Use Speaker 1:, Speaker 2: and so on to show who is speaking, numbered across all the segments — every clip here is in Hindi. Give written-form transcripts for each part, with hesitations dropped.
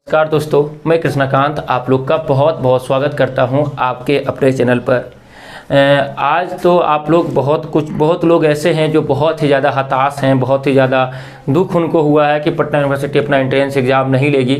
Speaker 1: नमस्कार दोस्तों, मैं कृष्णकांत आप लोग का बहुत बहुत स्वागत करता हूं आपके अपने चैनल पर। आज तो आप लोग बहुत लोग ऐसे हैं जो बहुत ही ज़्यादा हताश हैं, बहुत ही ज़्यादा दुख उनको हुआ है कि पटना यूनिवर्सिटी अपना एंट्रेंस एग्ज़ाम नहीं लेगी।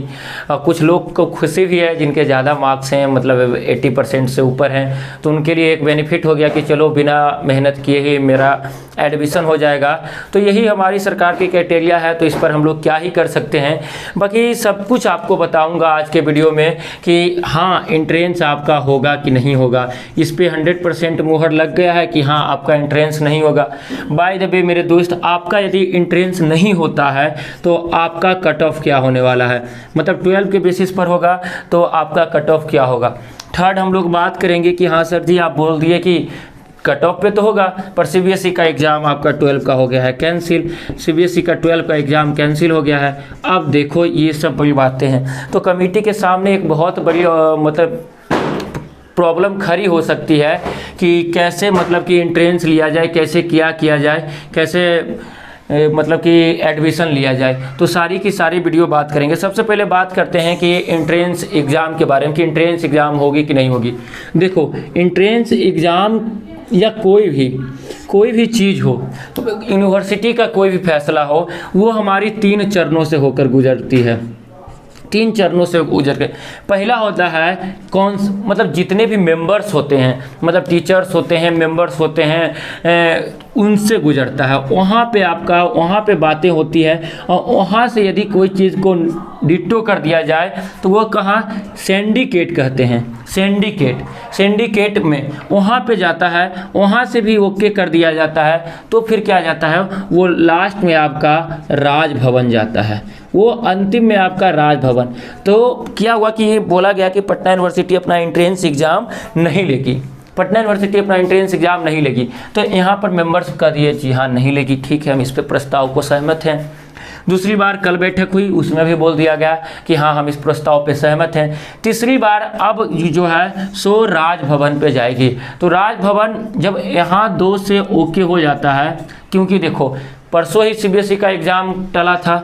Speaker 1: कुछ लोग को खुशी भी है जिनके ज़्यादा मार्क्स हैं, मतलब 80% से ऊपर हैं, तो उनके लिए एक बेनिफिट हो गया कि चलो बिना मेहनत किए ही मेरा एडमिशन हो जाएगा। तो यही हमारी सरकार की क्राइटेरिया है, तो इस पर हम लोग क्या ही कर सकते हैं। बाकी सब कुछ आपको बताऊंगा आज के वीडियो में कि हाँ एंट्रेंस आपका होगा कि नहीं होगा। इस पे 100% मुहर लग गया है कि हाँ आपका एंट्रेंस नहीं होगा। बाय द वे मेरे दोस्त, आपका यदि एंट्रेंस नहीं होता है तो आपका कट ऑफ क्या होने वाला है, मतलब 12 के बेसिस पर होगा तो आपका कट ऑफ क्या होगा। थर्ड हम लोग बात करेंगे कि हाँ सर जी आप बोल दिए कि कट ऑफ पे तो होगा, पर सीबीएसई का एग्ज़ाम आपका 12 का हो गया है कैंसिल। सीबीएसई का 12 का एग्ज़ाम कैंसिल हो गया है। अब देखो ये सब बड़ी बातें हैं, तो कमेटी के सामने एक बहुत बड़ी मतलब प्रॉब्लम खड़ी हो सकती है कि कैसे मतलब कि एंट्रेंस लिया जाए, कैसे किया जाए, कैसे मतलब कि एडमिशन लिया जाए। तो सारी की सारी वीडियो बात करेंगे। सबसे पहले बात करते हैं कि एंट्रेंस एग्ज़ाम के बारे में कि एंट्रेंस एग्ज़ाम होगी कि नहीं होगी। देखो एंट्रेंस एग्ज़ाम या कोई भी चीज़ हो, तो यूनिवर्सिटी का कोई भी फैसला हो, वो हमारी 3 चरणों से होकर गुजरती है। 3 चरणों से गुजर के पहला होता है मतलब जितने भी मेंबर्स होते हैं, मतलब टीचर्स होते हैं, मेंबर्स होते हैं, उनसे गुजरता है। वहाँ पे बातें होती है और वहाँ से यदि कोई चीज़ को डिट्टो कर दिया जाए तो वो कहाँ सिंडिकेट कहते हैं। सिंडिकेट में वहाँ पे जाता है, वहाँ से भी ओके कर दिया जाता है, तो फिर क्या जाता है, वो लास्ट में आपका राजभवन जाता है, वो अंतिम में आपका राजभवन। तो क्या हुआ कि ये बोला गया कि पटना यूनिवर्सिटी अपना एंट्रेंस एग्ज़ाम नहीं लेगी, पटना यूनिवर्सिटी अपना एंट्रेंस एग्ज़ाम नहीं लेगी। तो यहाँ पर मेंबर्स कह दिए जी हाँ नहीं लेगी, ठीक है हम इस पे प्रस्ताव को सहमत हैं। दूसरी बार कल बैठक हुई, उसमें भी बोल दिया गया कि हाँ हम इस प्रस्ताव पे सहमत हैं। तीसरी बार अब जो है सो राजभवन पे जाएगी। तो राजभवन जब यहाँ 2 से ओके हो जाता है, क्योंकि देखो परसों ही सीबीएसई का एग्ज़ाम टला था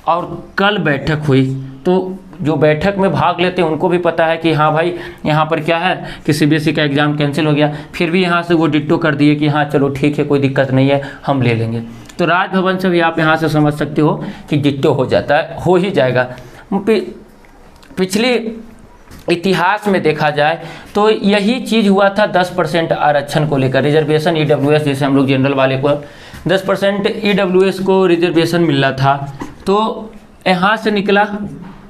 Speaker 1: और कल बैठक हुई, तो जो बैठक में भाग लेते हैं उनको भी पता है कि हाँ भाई यहाँ पर क्या है कि सीबीएसई का एग्ज़ाम कैंसिल हो गया, फिर भी यहाँ से वो डिट्टो कर दिए कि हाँ चलो ठीक है कोई दिक्कत नहीं है हम ले लेंगे। तो राजभवन से भी आप यहाँ से समझ सकते हो कि डिट्टो हो जाता है, हो ही जाएगा। पिछले इतिहास में देखा जाए तो यही चीज़ हुआ था 10% आरक्षण को लेकर, रिजर्वेशन ईडब्ल्यूएस, जैसे हम लोग जनरल वाले को 10% ईडब्ल्यूएस को रिजर्वेशन मिल रहा था, तो यहाँ से निकला,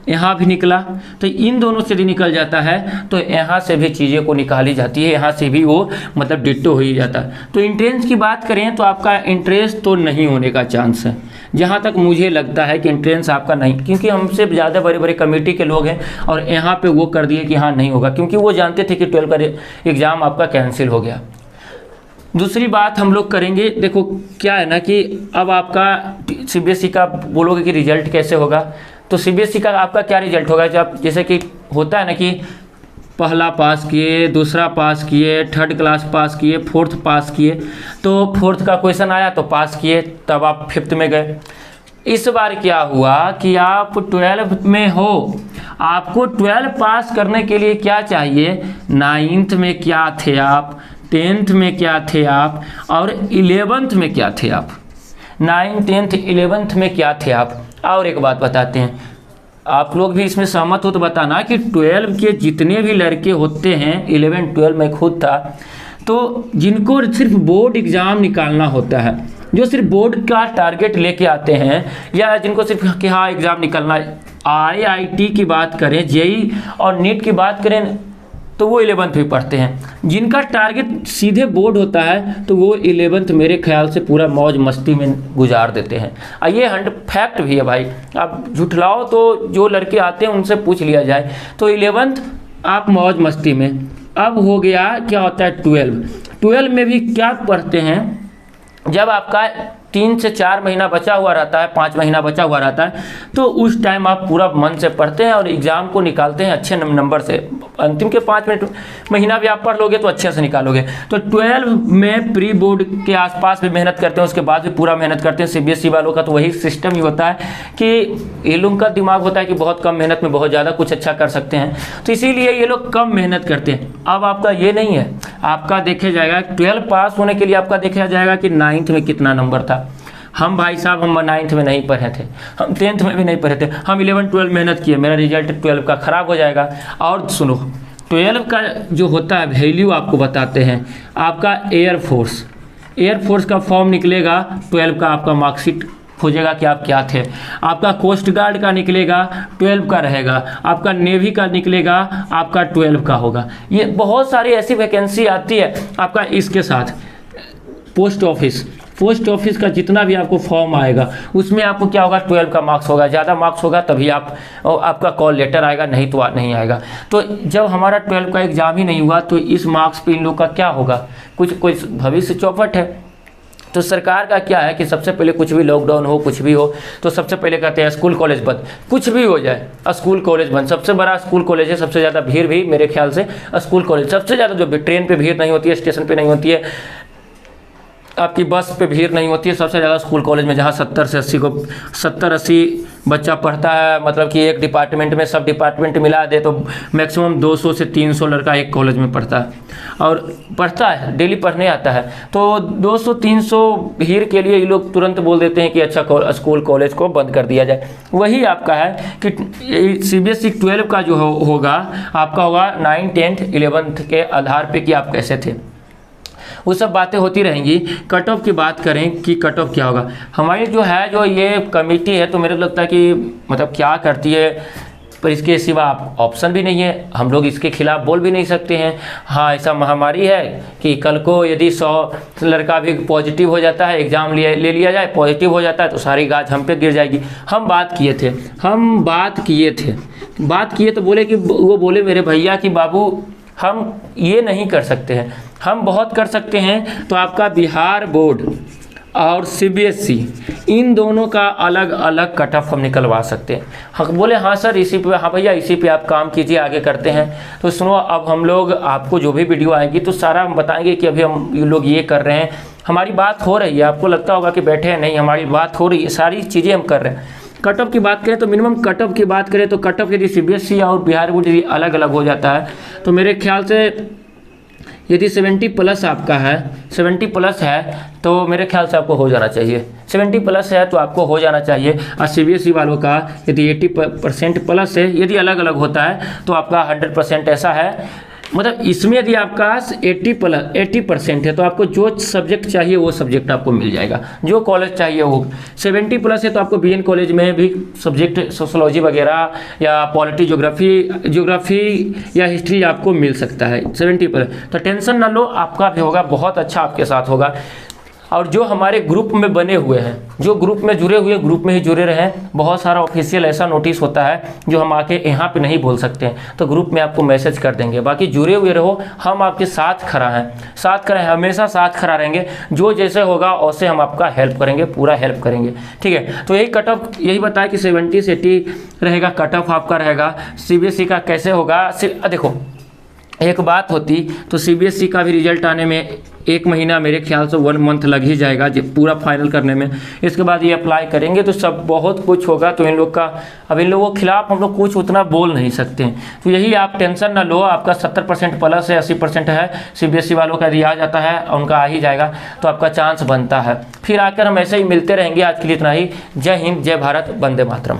Speaker 1: यहाँ भी निकला, तो इन दोनों से भी निकल जाता है, तो यहाँ से भी चीज़ें को निकाली जाती है, यहाँ से भी वो मतलब डिट्टो हो ही जाता है। तो एंट्रेंस की बात करें तो आपका एंट्रेंस तो नहीं होने का चांस है, जहाँ तक मुझे लगता है कि एंट्रेंस आपका नहीं, क्योंकि हमसे ज़्यादा बड़े कमेटी के लोग हैं और यहाँ पे वो कर दिए कि हाँ नहीं होगा, क्योंकि वो जानते थे कि 12 का एग्ज़ाम आपका कैंसिल हो गया। दूसरी बात हम लोग करेंगे, देखो क्या है ना कि अब आपका सीबीएसई का बोलोगे कि रिजल्ट कैसे होगा, तो सीबीएसई का आपका क्या रिजल्ट होगा, जब जैसे कि होता है ना कि पहला पास किए, दूसरा पास किए, 3rd क्लास पास किए, 4th पास किए, तो 4th का क्वेश्चन आया तो पास किए, तब आप 5th में गए। इस बार क्या हुआ कि आप 12 में हो, आपको 12 पास करने के लिए क्या चाहिए, 9th में क्या थे आप, 10th में क्या थे आप, और 11th में क्या थे आप, 9th 10th 11th में क्या थे आप। और एक बात बताते हैं, आप लोग भी इसमें सहमत हो तो बताना कि 12 के जितने भी लड़के होते हैं, 11 12 में खुद था, तो जिनको सिर्फ बोर्ड एग्ज़ाम निकालना होता है, जो सिर्फ बोर्ड का टारगेट लेके आते हैं, या जिनको सिर्फ कि हाँ एग्ज़ाम निकलना है, IIT की बात करें, जेई और नीट की बात करें तो वो 11th में पढ़ते हैं। जिनका टारगेट सीधे बोर्ड होता है तो वो 11th मेरे ख्याल से पूरा मौज मस्ती में गुजार देते हैं। ये फैक्ट भी है भाई, आप झुठलाओ तो जो लड़के आते हैं उनसे पूछ लिया जाए, तो 11th आप मौज मस्ती में। अब हो गया क्या होता है 12 में भी क्या पढ़ते हैं, जब आपका 3 से 4 महीना बचा हुआ रहता है, 5 महीना बचा हुआ रहता है, तो उस टाइम आप पूरा मन से पढ़ते हैं और एग्ज़ाम को निकालते हैं अच्छे नंबर से। अंतिम के 5 मिनट महीना भी आप पढ़ लोगे तो अच्छे से निकालोगे। तो 12 में प्री बोर्ड के आसपास भी मेहनत करते हैं, उसके बाद भी पूरा मेहनत करते हैं। CBSE वालों का तो वही सिस्टम ही होता है कि ये लोग का दिमाग होता है कि बहुत कम मेहनत में बहुत ज़्यादा कुछ अच्छा कर सकते हैं, तो इसीलिए ये लोग कम मेहनत करते हैं। अब आपका ये नहीं है, आपका देखा जाएगा 12 पास होने के लिए आपका देखा जाएगा कि 9th में कितना नंबर था। हम भाई साहब हम 9th में नहीं पढ़े थे, हम 10th में भी नहीं पढ़े थे, हम 11-12 मेहनत किए, मेरा रिजल्ट 12 का ख़राब हो जाएगा। और सुनो, 12 का जो होता है वैल्यू आपको बताते हैं। आपका एयरफोर्स का फॉर्म निकलेगा, 12 का आपका मार्कशीट खोजेगा कि आप क्या थे। आपका कोस्ट गार्ड का निकलेगा, 12 का रहेगा। आपका नेवी का निकलेगा, आपका 12 का होगा। ये बहुत सारी ऐसी वैकेंसी आती है आपका इसके साथ। पोस्ट ऑफिस का जितना भी आपको फॉर्म आएगा उसमें आपको क्या होगा, 12 का मार्क्स होगा। ज़्यादा मार्क्स होगा तभी आपका कॉल लेटर आएगा, नहीं तो नहीं आएगा। तो जब हमारा 12 का एग्ज़ाम ही नहीं हुआ तो इस मार्क्स पे इन लोग का क्या होगा, कुछ भविष्य चौपट है। तो सरकार का क्या है कि सबसे पहले कुछ भी लॉकडाउन हो, कुछ भी हो, तो सबसे पहले कहते हैं स्कूल कॉलेज बंद, कुछ भी हो जाए स्कूल कॉलेज बंद। सबसे बड़ा स्कूल कॉलेज है, सबसे ज़्यादा भीड़ भी मेरे ख्याल से स्कूल कॉलेज, सबसे ज़्यादा जो ट्रेन पे भीड़ नहीं होती है, स्टेशन पे नहीं होती है, आपकी बस पे भीड़ नहीं होती है, सबसे ज़्यादा स्कूल कॉलेज में, जहाँ 70-80 बच्चा पढ़ता है। मतलब कि एक डिपार्टमेंट में सब डिपार्टमेंट मिला दे तो मैक्सिमम 200 से 300 लड़का एक कॉलेज में पढ़ता है और पढ़ता है, डेली पढ़ने आता है। तो 200-300 भीड़ के लिए ये लोग तुरंत बोल देते हैं कि अच्छा स्कूल कॉलेज को बंद कर दिया जाए। वही आपका है कि CBSE 12 का जो होगा आपका होगा 9, 10, 11th के आधार पे कि आप कैसे थे। वो सब बातें होती रहेंगी। कट ऑफ की बात करें कि कट ऑफ क्या होगा, हमारी जो ये कमेटी है, तो मेरे को लगता है कि मतलब क्या करती है, पर इसके सिवा ऑप्शन भी नहीं है। हम लोग इसके खिलाफ बोल भी नहीं सकते हैं। हाँ, ऐसा महामारी है कि कल को यदि 100 लड़का भी पॉजिटिव हो जाता है, एग्ज़ाम ले लिया जाए, पॉजिटिव हो जाता है, तो सारी गाज हम पे गिर जाएगी। हम बात किए तो बोले कि वो बोले मेरे भैया कि बाबू हम ये नहीं कर सकते हैं, हम बहुत कर सकते हैं। तो आपका बिहार बोर्ड और CBSE इन दोनों का अलग अलग कट ऑफ हम निकलवा सकते हैं। हम बोले हाँ सर इसी पे, हाँ भैया इसी पे आप काम कीजिए, आगे करते हैं। तो सुनो, अब हम लोग आपको जो भी वीडियो आएगी तो सारा हम बताएंगे कि अभी हम लोग ये कर रहे हैं, हमारी बात हो रही है। आपको लगता होगा कि बैठे हैं, नहीं, हमारी बात हो रही है, सारी चीज़ें हम कर रहे हैं। कट ऑफ की बात करें तो मिनिमम कट ऑफ की बात करें तो कट ऑफ यदि CBSE और बिहार बोर्ड यदि अलग अलग हो जाता है तो मेरे ख्याल से यदि 70+ आपका है, 70+ है तो मेरे ख्याल से आपको हो जाना चाहिए। 70+ है तो आपको हो जाना चाहिए। और CBSE वालों का यदि 80% प्लस है, यदि अलग अलग होता है तो आपका 100% ऐसा है। मतलब इसमें यदि आपका 80% है तो आपको जो सब्जेक्ट चाहिए वो सब्जेक्ट आपको मिल जाएगा, जो कॉलेज चाहिए वो। 70+ है तो आपको BN कॉलेज में भी सब्जेक्ट सोशोलॉजी वगैरह या पॉलिटी, ज्योग्राफी या हिस्ट्री आपको मिल सकता है 70+। तो टेंशन ना लो, आपका भी होगा, बहुत अच्छा आपके साथ होगा। और जो हमारे ग्रुप में बने हुए हैं, जो ग्रुप में जुड़े हुए, ग्रुप में ही जुड़े रहें। बहुत सारा ऑफिशियल ऐसा नोटिस होता है जो हम आके यहाँ पे नहीं बोल सकते हैं, तो ग्रुप में आपको मैसेज कर देंगे। बाकी जुड़े हुए रहो, हम आपके साथ खड़ा हैं, हमेशा साथ खड़ा रहेंगे। जो जैसे होगा वैसे हम आपका हेल्प करेंगे, पूरा हेल्प करेंगे, ठीक है। तो यही कट ऑफ यही बताया कि 70 से 80 रहेगा, कट ऑफ आपका रहेगा। CBSE का कैसे होगा, देखो एक बात होती तो CBSE का भी रिजल्ट आने में 1 महीना, मेरे ख्याल से 1 मंथ लग ही जाएगा पूरा फाइनल करने में। इसके बाद ये अप्लाई करेंगे तो सब बहुत कुछ होगा। तो इन लोग का, अब इन लोगों के खिलाफ हम लोग कुछ उतना बोल नहीं सकते हैं। तो यही आप टेंशन ना लो, आपका 70% प्लस है, 80% है। CBSE वालों का यदि आ जाता है, उनका आ ही जाएगा तो आपका चांस बनता है। फिर आकर हम ऐसे ही मिलते रहेंगे। आज के लिए इतना ही। जय हिंद, जय भारत, वंदे मातरम।